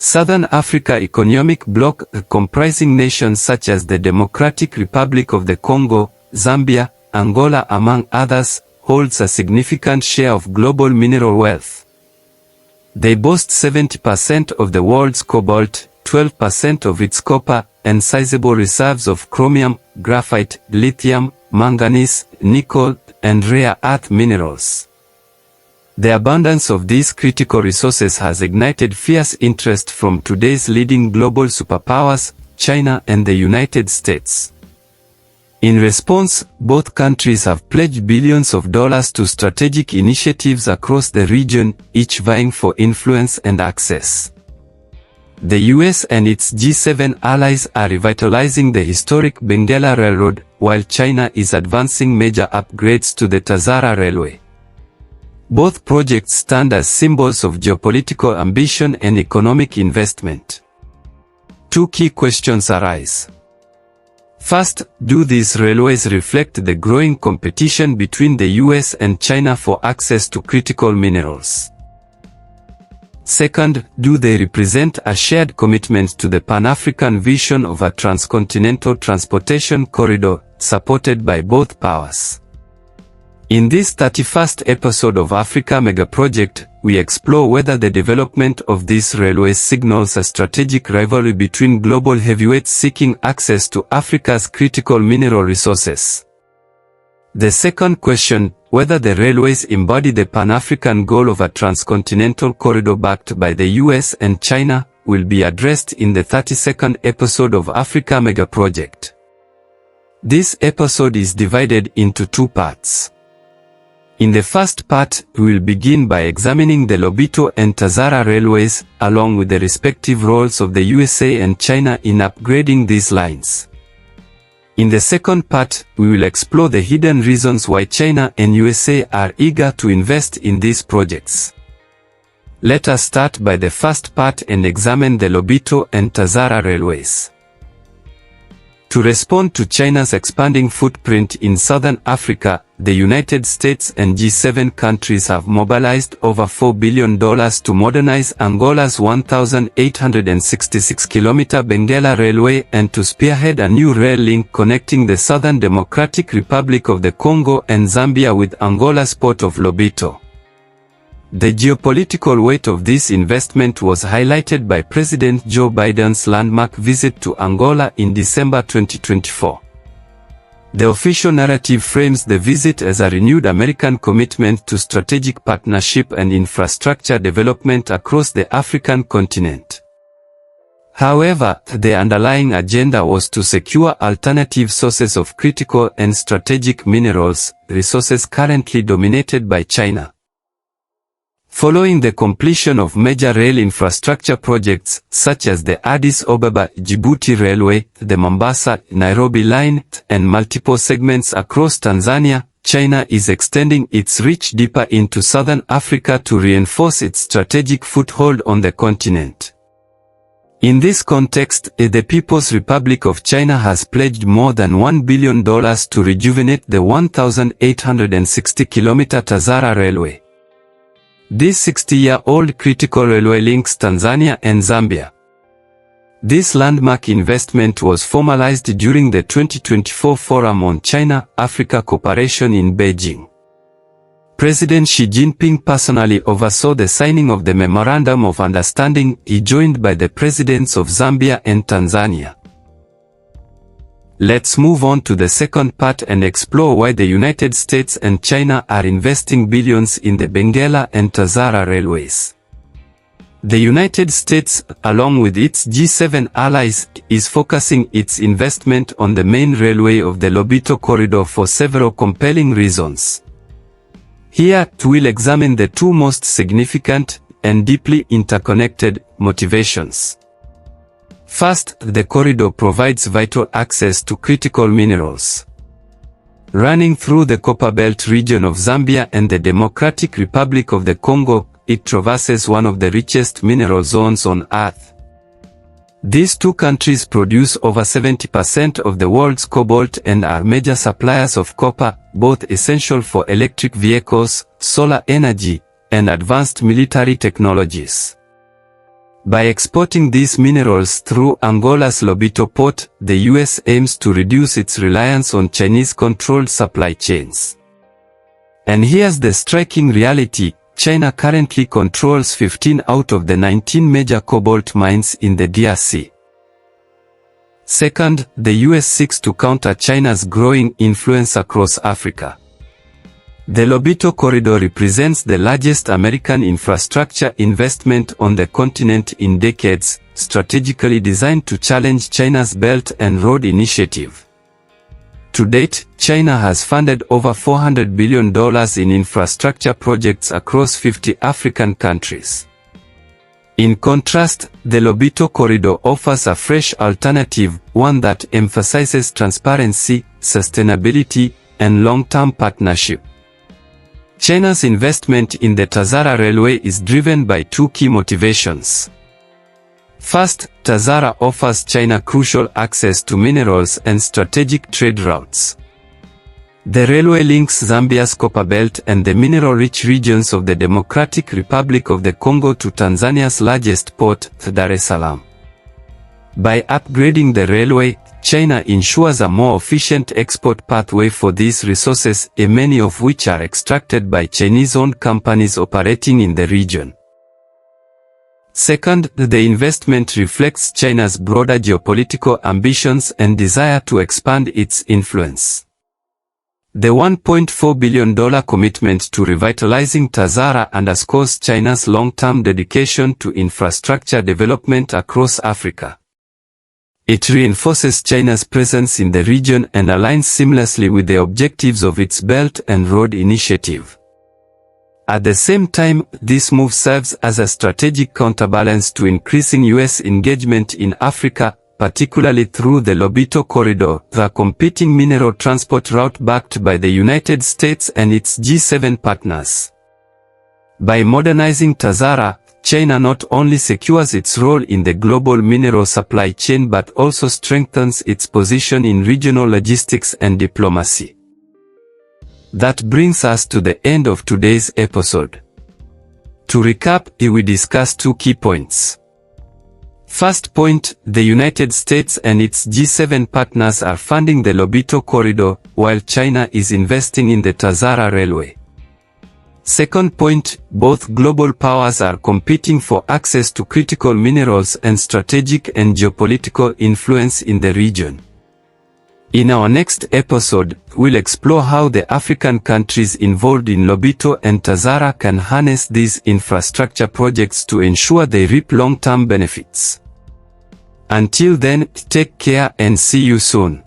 Southern Africa Economic Bloc, comprising nations such as the Democratic Republic of the Congo, Zambia, Angola among others, holds a significant share of global mineral wealth. They boast 70% of the world's cobalt, 12% of its copper, and sizable reserves of chromium, graphite, lithium, manganese, nickel, and rare earth minerals. The abundance of these critical resources has ignited fierce interest from today's leading global superpowers, China and the United States. In response, both countries have pledged billions of dollars to strategic initiatives across the region, each vying for influence and access. The US and its G7 allies are revitalizing the historic Benguela Railroad, while China is advancing major upgrades to the TAZARA Railway. Both projects stand as symbols of geopolitical ambition and economic investment. Two key questions arise. First, do these railways reflect the growing competition between the US and China for access to critical minerals? Second, do they represent a shared commitment to the Pan-African vision of a transcontinental transportation corridor, supported by both powers? In this 31st episode of Africa Megaproject, we explore whether the development of these railways signals a strategic rivalry between global heavyweights seeking access to Africa's critical mineral resources. The second question, whether the railways embody the Pan-African goal of a transcontinental corridor backed by the US and China, will be addressed in the 32nd episode of Africa Megaproject. This episode is divided into two parts. In the first part, we will begin by examining the Lobito and TAZARA railways, along with the respective roles of the USA and China in upgrading these lines. In the second part, we will explore the hidden reasons why China and USA are eager to invest in these projects. Let us start by the first part and examine the Lobito and TAZARA railways. To respond to China's expanding footprint in southern Africa, the United States and G7 countries have mobilized over $4 billion to modernize Angola's 1,866-kilometer Benguela Railway and to spearhead a new rail link connecting the Southern Democratic Republic of the Congo and Zambia with Angola's port of Lobito. The geopolitical weight of this investment was highlighted by President Joe Biden's landmark visit to Angola in December 2024. The official narrative frames the visit as a renewed American commitment to strategic partnership and infrastructure development across the African continent. However, the underlying agenda was to secure alternative sources of critical and strategic minerals, resources currently dominated by China. Following the completion of major rail infrastructure projects, such as the Addis Ababa-Djibouti Railway, the Mombasa-Nairobi Line, and multiple segments across Tanzania, China is extending its reach deeper into southern Africa to reinforce its strategic foothold on the continent. In this context, the People's Republic of China has pledged more than $1 billion to rejuvenate the 1,860-kilometer TAZARA Railway. This 60-year-old critical railway links Tanzania and Zambia. This landmark investment was formalized during the 2024 Forum on China-Africa Cooperation in Beijing. President Xi Jinping personally oversaw the signing of the Memorandum of Understanding, joined by the presidents of Zambia and Tanzania. Let's move on to the second part and explore why the United States and China are investing billions in the Benguela and TAZARA railways. The United States, along with its G7 allies, is focusing its investment on the main railway of the Lobito Corridor for several compelling reasons. Here, we'll examine the two most significant and deeply interconnected motivations. First, the corridor provides vital access to critical minerals. Running through the Copperbelt region of Zambia and the Democratic Republic of the Congo, it traverses one of the richest mineral zones on Earth. These two countries produce over 70% of the world's cobalt and are major suppliers of copper, both essential for electric vehicles, solar energy, and advanced military technologies. By exporting these minerals through Angola's Lobito port, the US aims to reduce its reliance on Chinese-controlled supply chains. And here's the striking reality: China currently controls 15 out of the 19 major cobalt mines in the DRC. Second, the US seeks to counter China's growing influence across Africa. The Lobito Corridor represents the largest American infrastructure investment on the continent in decades, strategically designed to challenge China's Belt and Road Initiative. To date, China has funded over $400 billion in infrastructure projects across 50 African countries. In contrast, the Lobito Corridor offers a fresh alternative, one that emphasizes transparency, sustainability, and long-term partnership. China's investment in the TAZARA Railway is driven by two key motivations. First, TAZARA offers China crucial access to minerals and strategic trade routes. The railway links Zambia's copper belt and the mineral-rich regions of the Democratic Republic of the Congo to Tanzania's largest port, Dar es Salaam. By upgrading the railway, China ensures a more efficient export pathway for these resources, many of which are extracted by Chinese-owned companies operating in the region. Second, the investment reflects China's broader geopolitical ambitions and desire to expand its influence. The $1.4 billion commitment to revitalizing TAZARA underscores China's long-term dedication to infrastructure development across Africa. It reinforces China's presence in the region and aligns seamlessly with the objectives of its Belt and Road Initiative. At the same time, this move serves as a strategic counterbalance to increasing US engagement in Africa, particularly through the Lobito Corridor, the competing mineral transport route backed by the United States and its G7 partners. By modernizing TAZARA, China not only secures its role in the global mineral supply chain but also strengthens its position in regional logistics and diplomacy. That brings us to the end of today's episode. To recap, we discussed two key points. First point, the United States and its G7 partners are funding the Lobito Corridor, while China is investing in the TAZARA Railway. Second point, both global powers are competing for access to critical minerals and strategic and geopolitical influence in the region. In our next episode, we'll explore how the African countries involved in Lobito and TAZARA can harness these infrastructure projects to ensure they reap long-term benefits. Until then, take care and see you soon.